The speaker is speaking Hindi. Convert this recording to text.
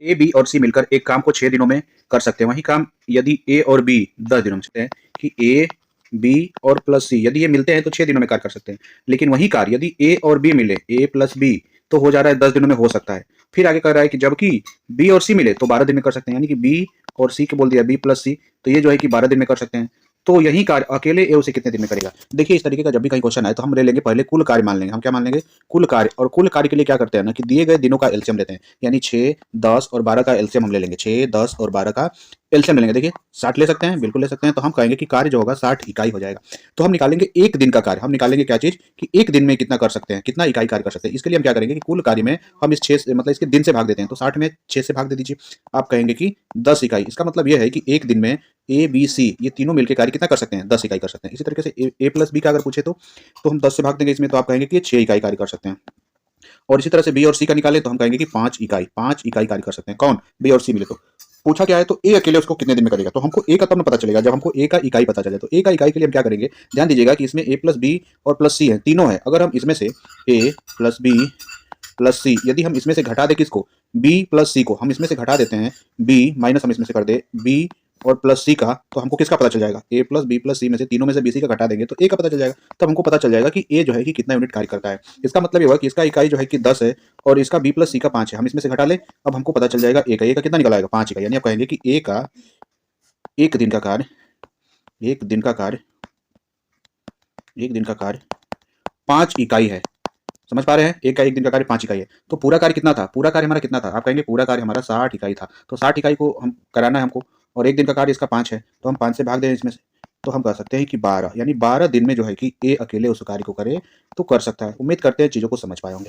ए, बी और सी मिलकर एक काम को 6 दिनों में कर सकते हैं। वही काम यदि ए और बी 10 दिनों में सकते हैं कि ए, बी और प्लस सी यदि ये मिलते हैं तो 6 दिनों में कार्य कर सकते हैं। लेकिन वही कार्य यदि ए और बी मिले, ए प्लस बी, तो हो जा रहा है 10 दिनों में हो सकता है। फिर आगे कह रहा है कि जबकि बी और सी मिले तो 12 दिन में कर सकते हैं, यानी कि बी और सी को बोल दिया बी प्लस सी, तो ये जो है कि 12 दिन में कर सकते हैं। तो यही कार्य अकेले ए उसे कितने दिन में करेगा? देखिए इस तरीके का जब भी कहीं क्वेश्चन आए तो हम ले लेंगे पहले कुल कार्य मान लेंगे। हम क्या मान लेंगे? कुल कार्य। और कुल कार्य के लिए क्या करते हैं ना कि दिए गए दिनों का एलसीएम लेते हैं, यानी 6, 10 और 12 का एलसीएम हम ले लेंगे। 6, 10 और 12 का एलसीएम ले लेंगे। देखिए 60 ले सकते हैं, बिल्कुल ले सकते हैं। तो हम कहेंगे कि कार्य जो होगा 60 इकाई हो जाएगा। तो हम निकालेंगे एक दिन का कार्य। हम निकालेंगे क्या चीज कि एक दिन में कितना कर सकते हैं, कितना इकाई कार्य कर सकते हैं। इसके लिए हम क्या करेंगे कि कुल कार्य में हम इस 6 से मतलब इसके दिन से भाग देते हैं। तो 60 में 6 से भाग दे दीजिए। आप कहेंगे कि 10 इकाई। इसका मतलब यह है कि एक दिन में ए, बी, सी ये तीनों मिलकर कार्य कितना कर सकते हैं? 10 इकाई कर सकते हैं। इसी तरीके से ए प्लस बी का अगर पूछे तो हम 10 से भाग देंगे इसमें, तो आप कहेंगे कि ये 6 इकाई कार्य कर सकते हैं। और इसी तरह से बी और सी का निकाले तो हम कहेंगे कि 5 इकाई कार्य कर सकते हैं। कौन? बी और सी मिले तो। पूछा क्या है तो ए अकेले उसको कितने दिन में करेगा, तो हमको ए का तब ना पता चलेगा जब हमको ए का इकाई पता चले। तो ए का इकाई के लिए हम क्या करेंगे, ध्यान दीजिएगा कि इसमें ए प्लस बी और प्लस सी है, तीनों है। अगर हम इसमें से ए प्लस बी प्लस सी यदि हम इसमें से घटा दें किसको, बी प्लस सी को, हम इसमें से घटा देते हैं बी माइनस हम इसमें से कर दे बी और प्लस सी का, तो हमको किसका पता चल जाएगा? ए प्लस बी प्लस सी में से तीनों में से बी सी का घटा देंगे तो ए का पता चल जाएगा। तब हमको पता चल जाएगा कि ए जो है कि कितना यूनिट कार्य करता है। इसका मतलब ये हुआ कि इसका इकाई जो है कि 10 है और इसका बी प्लस सी का 5 है। हम इसमें से घटा लें, अब हमको पता चल जाएगा ए का कितना निकल आएगा? 5 इकाई। यानी आप कहेंगे कि ए का एक दिन का कार्य एक दिन का कार्य एक दिन का कार्य 5 इकाई है। समझ पा रहे हैं? एक का एक दिन का कार्य 5 इकाई है। तो पूरा कार्य कितना था? पूरा कार्य हमारा कितना था? आप कहेंगे पूरा कार्य हमारा 60 इकाई था। तो 60 इकाई को हम कराना है हमको, और एक दिन का कार्य इसका 5 है, तो हम 5 से भाग दें इसमें से, तो हम कह सकते हैं कि 12, यानी 12 दिन में जो है कि ए अकेले उस कार्य को करे तो कर सकता है। उम्मीद करते हैं चीज़ों को समझ पाए होंगे।